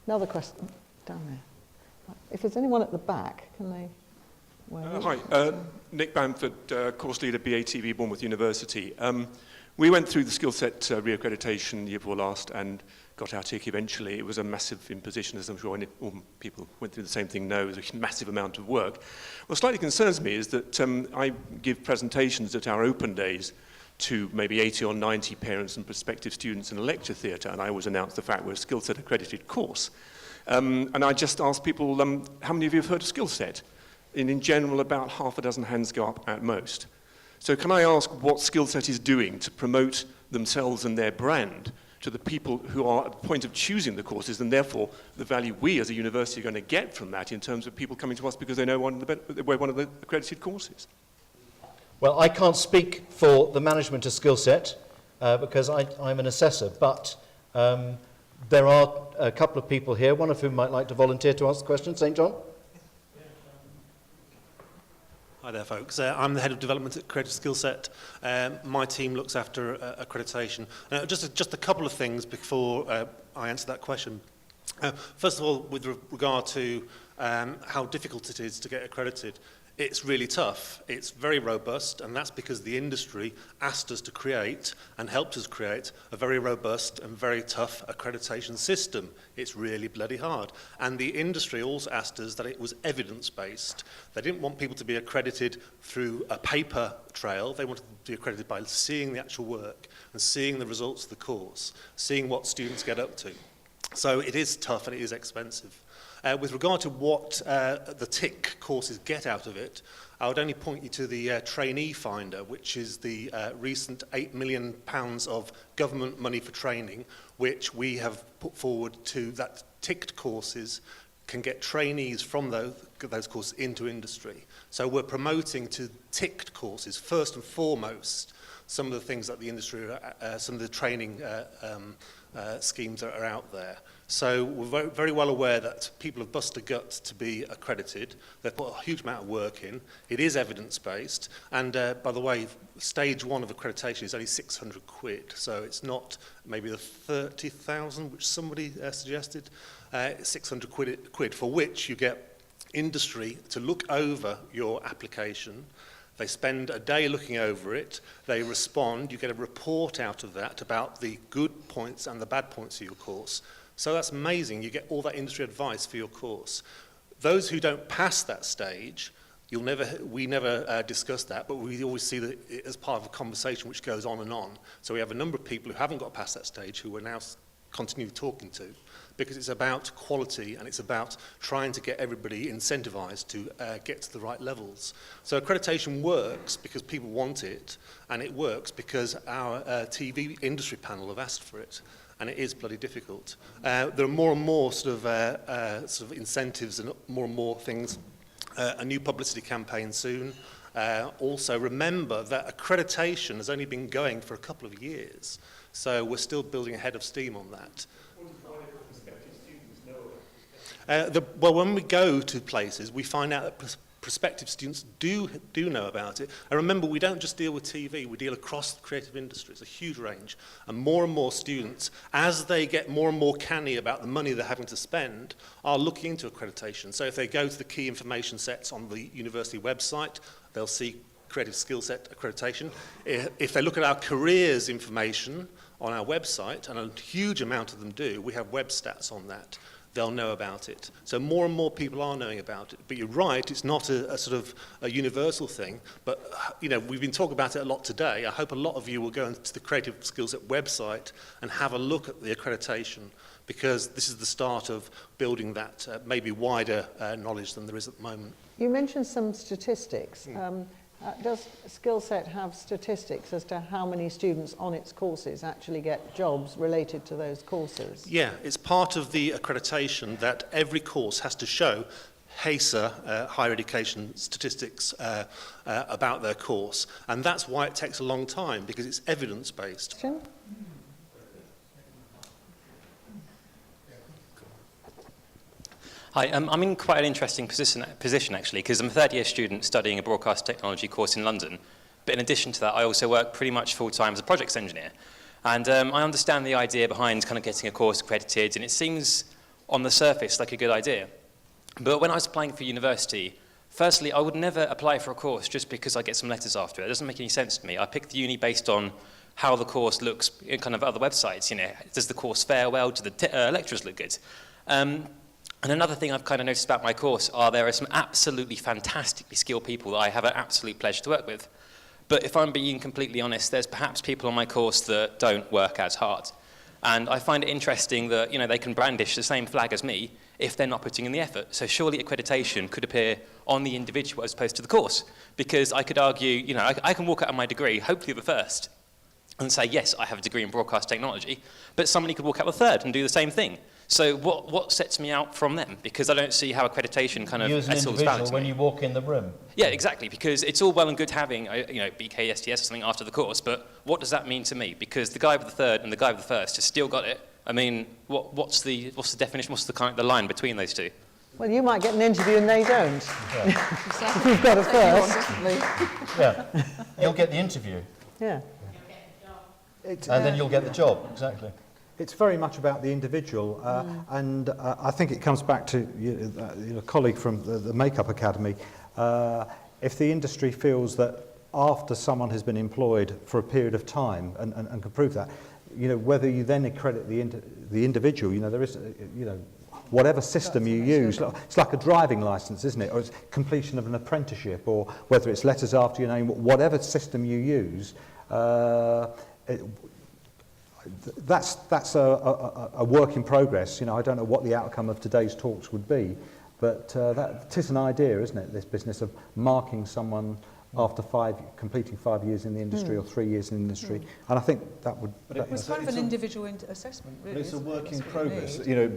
Speaker 2: Another question down there. If there's anyone at the back, can they?
Speaker 10: Hi, Nick Bamford, course leader, BATV, Bournemouth University. We went through the skill set reaccreditation the year before last and got our tick eventually. It was a massive imposition, as I'm sure all people went through the same thing know. It was a massive amount of work. What slightly concerns me is that I give presentations at our open days to maybe 80 or 90 parents and prospective students in a lecture theatre, and I always announce the fact we're a skill set accredited course. And I just ask people, how many of you have heard of skill set? And in general, about half a dozen hands go up at most. So can I ask what skill set is doing to promote themselves and their brand to the people who are at the point of choosing the courses, and therefore the value we as a university are going to get from that in terms of people coming to us because they know we're one of the accredited courses?
Speaker 6: Well, I can't speak for the management of skill set because I'm an assessor, but there are a couple of people here, one of whom might like to volunteer to ask the question. St. John?
Speaker 11: Hi there, folks. I'm the head of development at Creative Skill Set. My team looks after accreditation. Just a couple of things before I answer that question. First of all, with regard to how difficult it is to get accredited, it's really tough. It's very robust, and that's because the industry asked us to create and helped us create a very robust and very tough accreditation system. It's really bloody hard. And the industry also asked us that it was evidence-based. They didn't want people to be accredited through a paper trail. They wanted to be accredited by seeing the actual work and seeing the results of the course, seeing what students get up to. So it is tough and it is expensive. With regard to what the TIC courses get out of it, I would only point you to the trainee finder, which is the recent £8 million of government money for training, which we have put forward to that TIC'd courses can get trainees from those courses into industry. So we're promoting to TIC'd courses, first and foremost, some of the things that the industry, some of the training schemes are out there. So we're very well aware that people have bust a gut to be accredited. They've put a huge amount of work in. It is evidence-based. And by the way, stage one of accreditation is only 600 quid. So it's not maybe the 30,000, which somebody suggested. 600 quid, for which you get industry to look over your application. They spend a day looking over it, they respond, you get a report out of that about the good points and the bad points of your course. So that's amazing, you get all that industry advice for your course. Those who don't pass that stage, we never discuss that, but we always see that as part of a conversation which goes on and on. So we have a number of people who haven't got past that stage who we're now continue talking to, because it's about quality and it's about trying to get everybody incentivized to get to the right levels. So accreditation works because people want it, and it works because our TV industry panel have asked for it, and it is bloody difficult. There are more and more sort of incentives and more things. A new publicity campaign soon. Also remember that accreditation has only been going for a couple of years, so we're still building ahead of steam on that. Well, when we go to places, we find out that prospective students do know about it. And remember, we don't just deal with TV, we deal across the creative industry. It's a huge range. And more students, as they get more and more canny about the money they're having to spend, are looking into accreditation. So if they go to the key information sets on the university website, they'll see creative skill set accreditation. If they look at our careers information on our website, and a huge amount of them do, we have web stats on that, they'll know about it. So more and more people are knowing about it. But you're right, it's not a sort of a universal thing. But, you know, we've been talking about it a lot today. I hope a lot of you will go into the Creative Skills Set website and have a look at the accreditation, because this is the start of building that maybe wider knowledge than there is at the moment.
Speaker 2: You mentioned some statistics. Does Skillset have statistics as to how many students on its courses actually get jobs related to those courses?
Speaker 11: Yeah, it's part of the accreditation that every course has to show HACER, higher education statistics, about their course. And that's why it takes a long time, because it's evidence-based.
Speaker 12: Hi, I'm in quite an interesting position actually, because I'm a third-year student studying a broadcast technology course in London. But in addition to that, I also work pretty much full-time as a projects engineer. And I understand the idea behind kind of getting a course accredited, and it seems on the surface like a good idea. But when I was applying for university, firstly, I would never apply for a course just because I get some letters after it. It doesn't make any sense to me. I picked the uni based on how the course looks in kind of other websites. You know, does the course fare well? Do the lecturers look good? And another thing I've kind of noticed about my course there are some absolutely fantastically skilled people that I have an absolute pleasure to work with. But if I'm being completely honest, there's perhaps people on my course that don't work as hard. And I find it interesting that, you know, they can brandish the same flag as me if they're not putting in the effort. So surely accreditation could appear on the individual as opposed to the course. Because I could argue, you know, I can walk out of my degree, hopefully the first, and say, yes, I have a degree in broadcast technology, but somebody could walk out the third and do the same thing. So what sets me out from them? Because I don't see how accreditation kind of...
Speaker 6: You as an individual when you walk in the room.
Speaker 12: Yeah, exactly, because it's all well and good having, you know, BKSTS or something after the course, but what does that mean to me? Because the guy with the third and the guy with the first has still got it. I mean, what's the definition, what's the line between those two?
Speaker 2: Well, you might get an interview and they don't.
Speaker 6: Yeah.
Speaker 2: If you've got a first.
Speaker 6: Yeah, you'll get the interview.
Speaker 2: Yeah.
Speaker 3: And
Speaker 6: then you'll get the job, exactly.
Speaker 3: It's very much about the individual, and I think it comes back to a colleague from the Makeup Academy. If the industry feels that after someone has been employed for a period of time and can prove that, you know, whether you then accredit the individual, you know, there is, you know, whatever system you use, it's like a driving license, isn't it? Or it's completion of an apprenticeship, or whether it's letters after your name, whatever system you use. That's a work in progress. You know, I don't know what the outcome of today's talks would be, but that is an idea, isn't it? This business of marking someone after completing 5 years in the industry or 3 years in the industry, and I think that would.
Speaker 4: It's kind of an individual assessment, really.
Speaker 5: It's a work in progress. You know,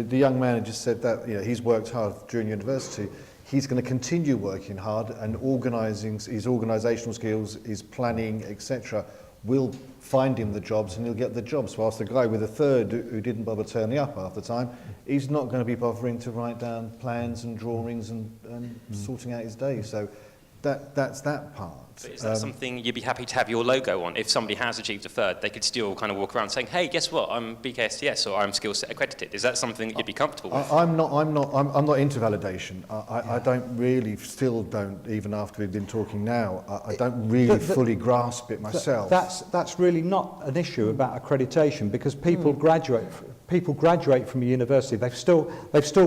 Speaker 5: the young man just said that. You know, he's worked hard during university. He's going to continue working hard, and organising his organisational skills, his planning, etc., will find him the jobs, and he'll get the jobs. Whilst the guy with a third who didn't bother turning up half the time, he's not going to be bothering to write down plans and drawings and sorting out his day. So that's that part.
Speaker 12: But is that something you'd be happy to have your logo on? If somebody has achieved a third, they could still kind of walk around saying, hey, guess what, I'm BKSTS or I'm skill set accredited. Is that something that you'd be comfortable with?
Speaker 5: I'm not into validation. I don't really, still don't, even after we've been talking now, I don't really fully grasp it myself.
Speaker 3: That's really not an issue about accreditation, because people graduate from a university. They've still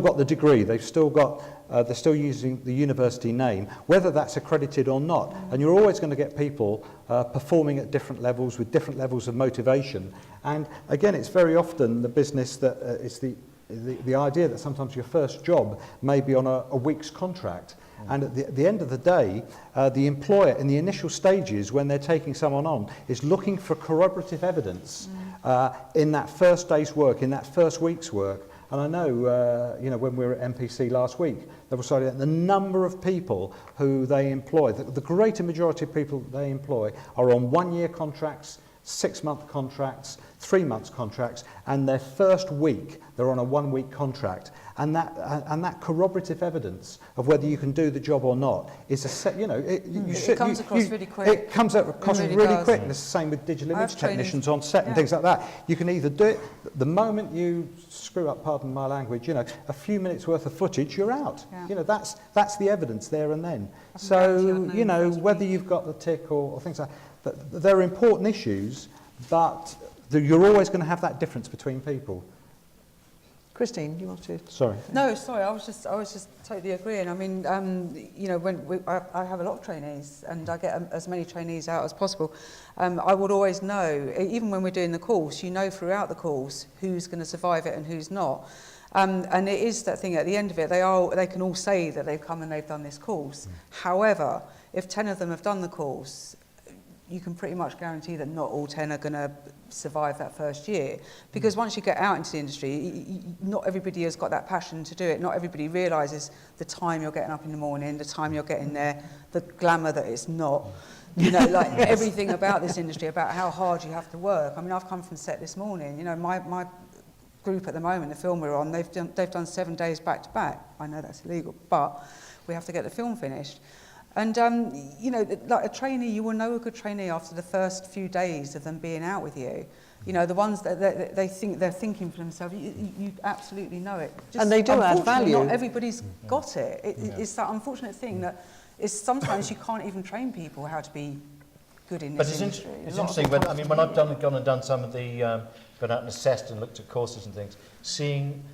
Speaker 3: got the degree. They're still using the university name, whether that's accredited or not. And you're always going to get people performing at different levels with different levels of motivation. And again, it's very often the business that it's the idea that sometimes your first job may be on a week's contract. And at the end of the day, the employer in the initial stages, when they're taking someone on, is looking for corroborative evidence in that first day's work, in that first week's work. And I know, you know, when we were at MPC last week, they were saying the number of people who they employ, the greater majority of people they employ are on 1 year contracts, 6-month contracts, 3-month contracts, and their first week they're on a 1-week contract, and that corroborative evidence of whether you can do the job or not is
Speaker 4: it comes across really quick.
Speaker 3: It comes across really quick. And it's the same with digital image technicians on set and things like that. You can either do it the moment you screw up, pardon my language, a few minutes worth of footage, you're out.
Speaker 4: Yeah.
Speaker 3: That's the evidence there and then. So whether you've got the tick or things like that, they're important issues, but you're always going to have that difference between people.
Speaker 2: Christine, you want to?
Speaker 3: Sorry.
Speaker 4: No, sorry. I was just totally agreeing. I mean, I have a lot of trainees, and I get as many trainees out as possible. I would always know, even when we're doing the course, throughout the course who's going to survive it and who's not. And it is that thing at the end of it. They can all say that they've come and they've done this course. However, if 10 of them have done the course, you can pretty much guarantee that not all 10 are going to survive that first year. Because once you get out into the industry, not everybody has got that passion to do it. Not everybody realises the time you're getting up in the morning, the time you're getting there, the glamour that it's not. Everything about this industry, about how hard you have to work. I mean, I've come from set this morning. My group at the moment, the film we're on, they've done 7 days back to back. I know that's illegal, but we have to get the film finished. And, like a trainee, you will know a good trainee after the first few days of them being out with you. The ones that they think they're thinking for themselves, you absolutely know it.
Speaker 2: And they do add value.
Speaker 4: Not everybody's got it. It's that unfortunate thing that sometimes you can't even train people how to be good in this industry.
Speaker 6: It's interesting, when I've gone and done some of the, gone out and assessed and looked at courses and things, seeing,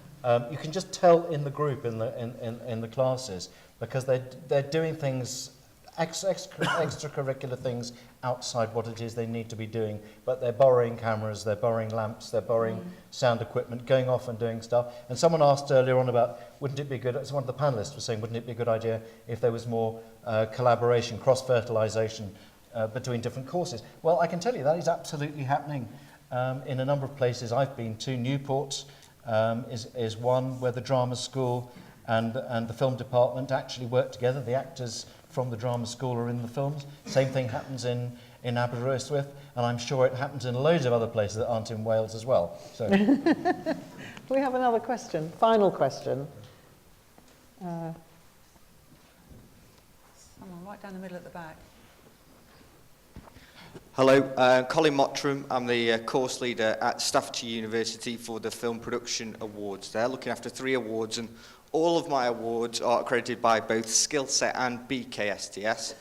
Speaker 6: you can just tell in the group, in the classes, because they're doing things, extracurricular things outside what it is they need to be doing, but they're borrowing cameras, they're borrowing lamps, they're borrowing sound equipment, going off and doing stuff. And someone asked earlier on about, wouldn't it be good, as one of the panellists was saying, wouldn't it be a good idea if there was more collaboration, cross-fertilisation between different courses? Well, I can tell you that is absolutely happening in a number of places I've been to. Newport is one where the drama school and the film department actually work together. The actors from the drama school are in the films. Same thing happens in Aberystwyth, and I'm sure it happens in loads of other places that aren't in Wales as well. So.
Speaker 2: We have another question, final question.
Speaker 4: Someone right down the middle at the back.
Speaker 13: Hello, Colin Mottram. I'm the course leader at Staffordshire University for the Film Production Awards. They're looking after 3 awards, and all of my awards are accredited by both Skillset and BKSTS.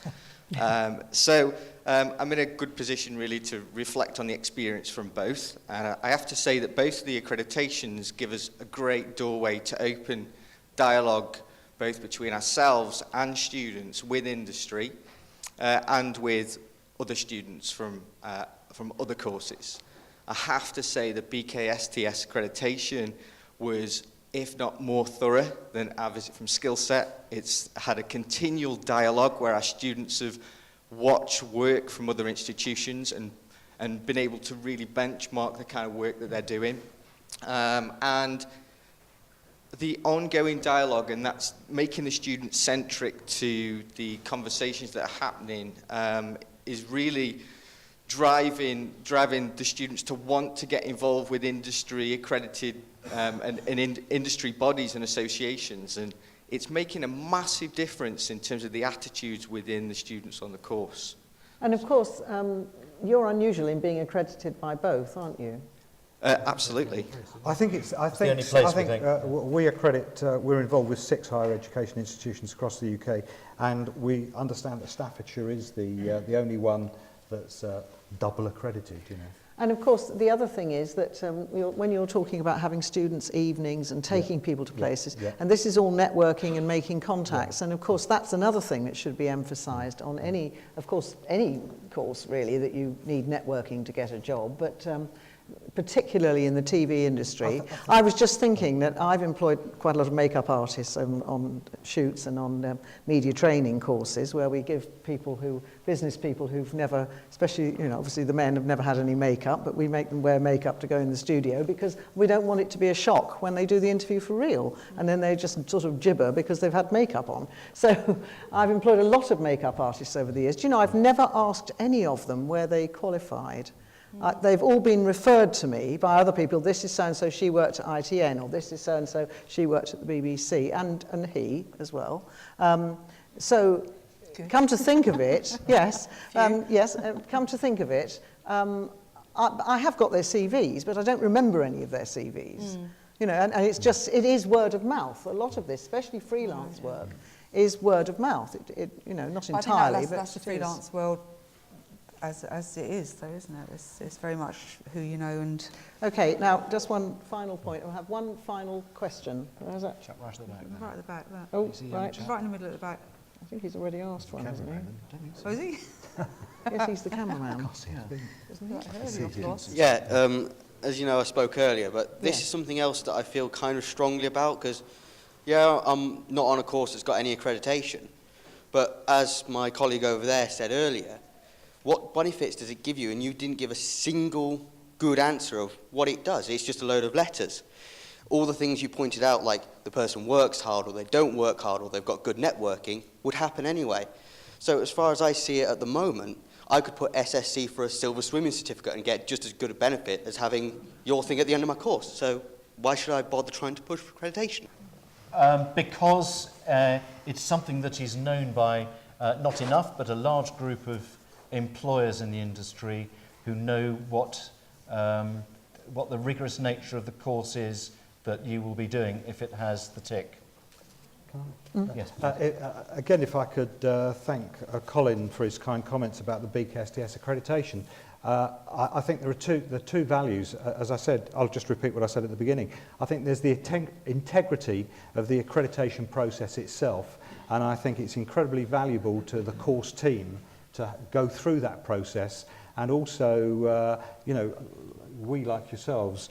Speaker 13: I'm in a good position really to reflect on the experience from both. And I have to say that both of the accreditations give us a great doorway to open dialogue both between ourselves and students with industry and with other students from other courses. I have to say that BKSTS accreditation was, if not more thorough than our visit from Skillset. It's had a continual dialogue where our students have watched work from other institutions and been able to really benchmark the kind of work that they're doing. And the ongoing dialogue, and that's making the student centric to the conversations that are happening, is really driving the students to want to get involved with industry accredited and industry bodies and associations, and it's making a massive difference in terms of the attitudes within the students on the course.
Speaker 2: And of course, you're unusual in being accredited by both, aren't you?
Speaker 13: Absolutely.
Speaker 3: I think we accredit. We're involved with 6 higher education institutions across the UK, and we understand that Staffordshire is the only one that's double accredited.
Speaker 2: And of course, the other thing is that when you're talking about having students' evenings and taking people to places, and this is all networking and making contacts, and of course that's another thing that should be emphasised on any course really, that you need networking to get a job, but particularly in the TV industry. I was just thinking that I've employed quite a lot of makeup artists on shoots and on media training courses where we give business people who've never, especially, obviously the men have never had any makeup, but we make them wear makeup to go in the studio because we don't want it to be a shock when they do the interview for real, and then they just sort of gibber because they've had makeup on. So I've employed a lot of makeup artists over the years. Do you know, I've never asked any of them where they qualified. They've all been referred to me by other people. This is so-and-so, she worked at ITN, or this is so-and-so, she worked at the BBC, and he as well. So come to think of it, come to think of it, I have got their CVs, but I don't remember any of their CVs. You know, and it's just, it is word of mouth. A lot of this, especially freelance work, is word of mouth. You know, not entirely, but
Speaker 4: that's the freelance world as it is, though, isn't it? It's very much who you know and...
Speaker 2: Okay, now, just one final point. I'll have one final question. Where's that?
Speaker 6: Chap right at the back there.
Speaker 4: Right at the back there.
Speaker 2: Oh, right.
Speaker 4: Right in the middle at the back.
Speaker 2: I think he's already asked one, hasn't he?
Speaker 4: Oh, is he?
Speaker 2: Yes, he's the cameraman.
Speaker 14: Yeah, as you know, I spoke earlier, but this is something else that I feel kind of strongly about, because, yeah, I'm not on a course that's got any accreditation, but as my colleague over there said earlier, what benefits does it give you? And you didn't give a single good answer of what it does. It's just a load of letters. All the things you pointed out, like the person works hard, or they don't work hard, or they've got good networking, would happen anyway. So as far as I see it at the moment, I could put SSC for a silver swimming certificate and get just as good a benefit as having your thing at the end of my course. So why should I bother trying to push for accreditation?
Speaker 6: Because it's something that is known by not enough, but a large group of employers in the industry who know what the rigorous nature of the course is that you will be doing if it has the tick. Yes.
Speaker 3: Again, if I could thank Colin for his kind comments about the BKSTS accreditation. I think there are two values. As I said, I'll just repeat what I said at the beginning. I think there's the integrity of the accreditation process itself, and I think it's incredibly valuable to the course team to go through that process, and also, you know, we, like yourselves,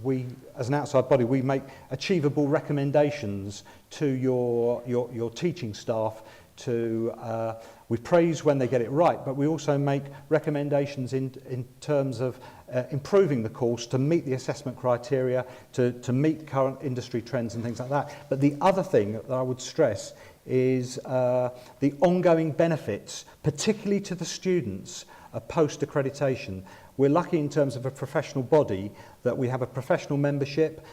Speaker 3: we, as an outside body, we make achievable recommendations to your teaching staff to, we praise when they get it right, but we also make recommendations in terms of improving the course to meet the assessment criteria, to meet current industry trends and things like that. But the other thing that I would stress is the ongoing benefits, particularly to the students, post-accreditation. We're lucky in terms of a professional body that we have a professional membership.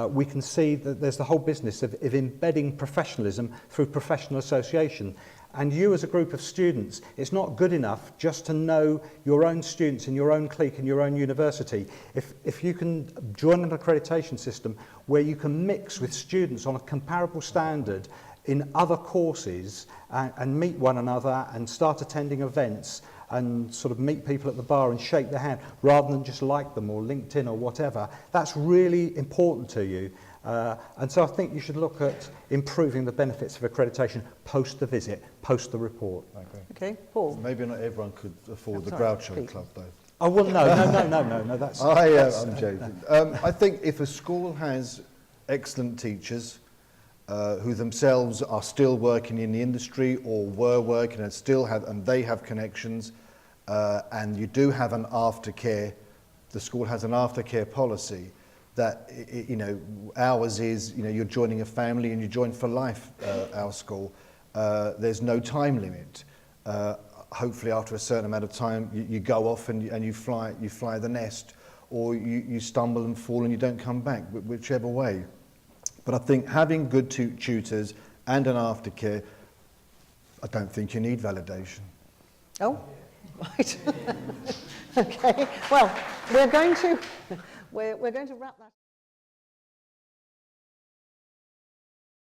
Speaker 3: We can see that there's the whole business of embedding professionalism through professional association. And you as a group of students, it's not good enough just to know your own students in your own clique in your own university. If you can join an accreditation system where you can mix with students on a comparable standard in other courses and meet one another and start attending events and sort of meet people at the bar and shake their hand rather than just like them or LinkedIn or whatever, that's really important to you. And so I think you should look at improving the benefits of accreditation post the visit, post the report. I agree.
Speaker 2: Okay, Paul.
Speaker 5: Maybe not everyone could afford the Groucho Club, though.
Speaker 3: Oh, well, no, that's...
Speaker 5: I'm joking. I think if a school has excellent teachers who themselves are still working in the industry or were working and still have, and they have connections, and you do have an aftercare, the school has an aftercare policy that, you know, ours is, you know, you're joining a family and you join for life, our school. There's no time limit. Hopefully after a certain amount of time, you go off and you fly the nest, or you stumble and fall and you don't come back, whichever way. But I think having good tutors and an aftercare, I don't think you need validation.
Speaker 2: Oh, right. Okay. Well, we're going to wrap that.